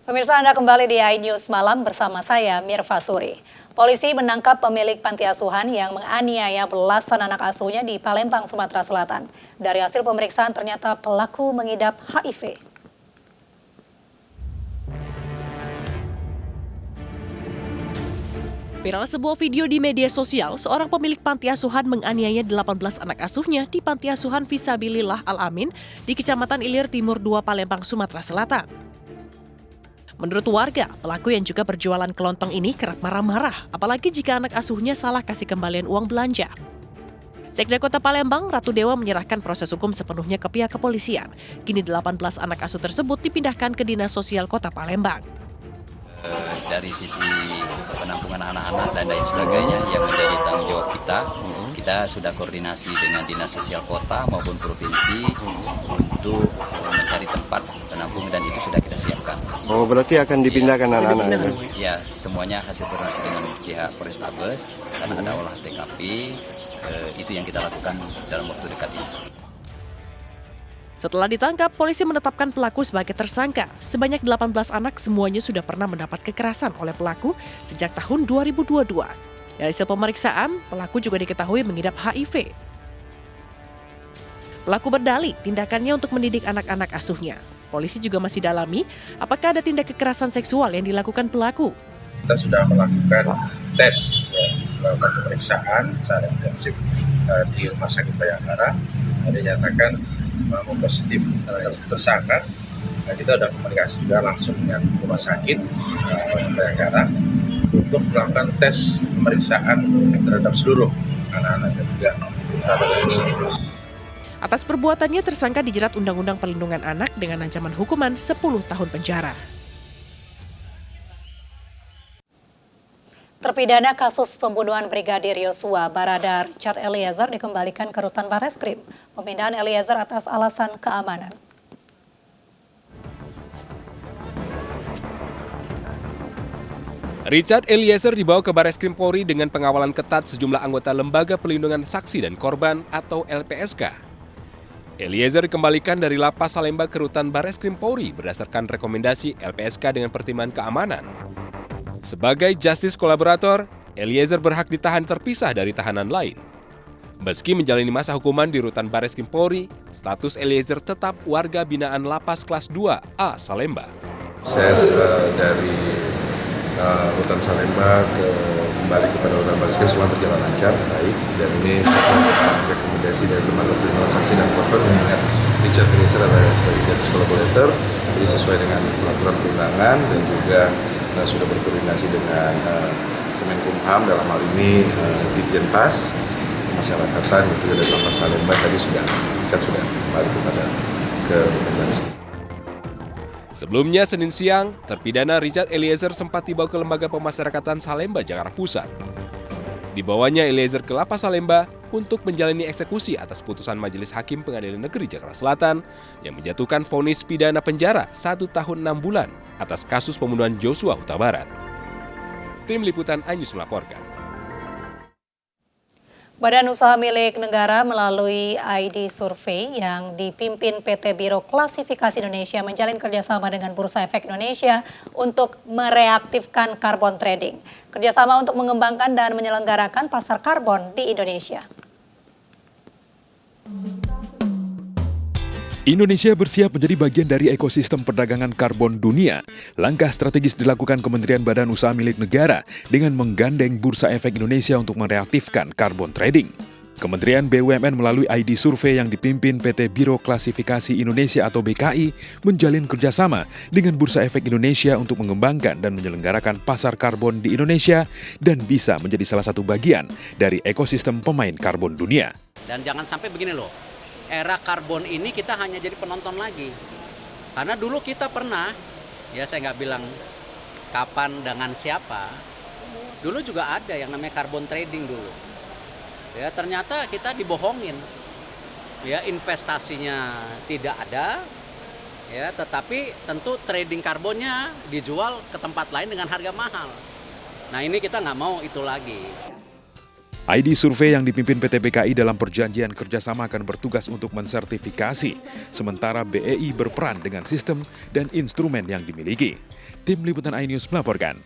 Pemirsa, Anda kembali di iNews Malam bersama saya, Mirva Suri. Polisi menangkap pemilik panti asuhan yang menganiaya belasan anak asuhnya di Palembang, Sumatera Selatan. Dari hasil pemeriksaan ternyata pelaku mengidap HIV. Viral sebuah video di media sosial, seorang pemilik panti asuhan menganiaya 18 anak asuhnya di Panti Asuhan Fisabilillah Al-Amin di Kecamatan Ilir Timur 2, Palembang, Sumatera Selatan. Menurut warga, pelaku yang juga berjualan kelontong ini kerap marah-marah, apalagi jika anak asuhnya salah kasih kembalian uang belanja. Sekda Kota Palembang, Ratu Dewa menyerahkan proses hukum sepenuhnya ke pihak kepolisian. Kini 18 anak asuh tersebut dipindahkan ke Dinas Sosial Kota Palembang. Dari sisi penampungan anak-anak dan lain sebagainya yang menjadi tanggung jawab kita sudah koordinasi dengan Dinas Sosial Kota maupun Provinsi untuk mencari tempat penampungan dan itu sudah kita siapkan. Oh, berarti akan dipindahkan anak-anak itu? Ya, semuanya hasil koordinasi dengan pihak Polres Tabes karena ada olah TKP, itu yang kita lakukan dalam waktu dekat ini. Setelah ditangkap, polisi menetapkan pelaku sebagai tersangka. Sebanyak 18 anak semuanya sudah pernah mendapat kekerasan oleh pelaku sejak tahun 2022. Dari hasil pemeriksaan, pelaku juga diketahui mengidap HIV. Pelaku berdalih tindakannya untuk mendidik anak-anak asuhnya. Polisi juga masih dalami apakah ada tindak kekerasan seksual yang dilakukan pelaku. Kita sudah melakukan tes, melakukan pemeriksaan secara intensif di Rumah Sakit Bayangkara. Dinyatakan positif terhadap tersangka. Kita sudah komunikasi juga langsung dengan Rumah Sakit Bayangkara untuk melakukan tes pemeriksaan terhadap seluruh anak-anak dan juga terhadap. Atas perbuatannya, tersangka dijerat Undang-Undang Perlindungan Anak dengan ancaman hukuman 10 tahun penjara. Terpidana kasus pembunuhan Brigadir Yosua, Barada Richard Eliezer dikembalikan ke Rutan Bareskrim. Pemindahan Eliezer atas alasan keamanan. Richard Eliezer dibawa ke Bareskrim Polri dengan pengawalan ketat sejumlah anggota Lembaga Pelindungan Saksi dan Korban atau LPSK. Eliezer dikembalikan dari Lapas Salemba ke Rutan Bareskrim Polri berdasarkan rekomendasi LPSK dengan pertimbangan keamanan. Sebagai justice kolaborator, Eliezer berhak ditahan terpisah dari tahanan lain. Meski menjalani masa hukuman di Rutan Bareskrim Polri, status Eliezer tetap warga binaan Lapas Kelas 2A Salemba. Proses dari Rutan Salemba kembali kepada Rutan Bareskrim semua berjalan lancar, baik, dan ini sesuai dengan rekomendasi dari Lembaga Pelindungan Saksi dan Korban mengingat Richard Eliezer adalah sebagai justice collaborator, jadi sesuai dengan peraturan perundangan dan juga sudah berkoordinasi dengan Kemenkumham dalam hal ini Ditjenpas Pemasyarakatan dan juga dari Lapas Salemba tadi sudah kembali ke Rutan Bareskrim. Sebelumnya, Senin siang, terpidana Richard Eliezer sempat dibawa ke Lembaga Pemasyarakatan Salemba, Jakarta Pusat. Dibawanya Eliezer ke Lapas Salemba untuk menjalani eksekusi atas putusan Majelis Hakim Pengadilan Negeri Jakarta Selatan yang menjatuhkan vonis pidana penjara 1 tahun 6 bulan atas kasus pembunuhan Joshua Huta Barat. Tim Liputan iNews melaporkan. Badan Usaha Milik Negara melalui ID Survey yang dipimpin PT Biro Klasifikasi Indonesia menjalin kerjasama dengan Bursa Efek Indonesia untuk mereaktifkan karbon trading. Kerjasama untuk mengembangkan dan menyelenggarakan pasar karbon di Indonesia. Indonesia bersiap menjadi bagian dari ekosistem perdagangan karbon dunia. Langkah strategis dilakukan Kementerian Badan Usaha Milik Negara dengan menggandeng Bursa Efek Indonesia untuk mereaktifkan karbon trading. Kementerian BUMN melalui ID Survey yang dipimpin PT Biro Klasifikasi Indonesia atau BKI menjalin kerjasama dengan Bursa Efek Indonesia untuk mengembangkan dan menyelenggarakan pasar karbon di Indonesia dan bisa menjadi salah satu bagian dari ekosistem pemain karbon dunia. Dan jangan sampai begini loh, era karbon ini kita hanya jadi penonton lagi. Karena dulu kita pernah, ya saya nggak bilang kapan dengan siapa, dulu juga ada yang namanya karbon trading dulu. Ya ternyata kita dibohongin, ya investasinya tidak ada, ya tetapi tentu trading karbonnya dijual ke tempat lain dengan harga mahal. Nah ini kita nggak mau itu lagi. ID Survey yang dipimpin PT PKI dalam perjanjian kerjasama akan bertugas untuk mensertifikasi, sementara BEI berperan dengan sistem dan instrumen yang dimiliki. Tim Liputan iNews melaporkan.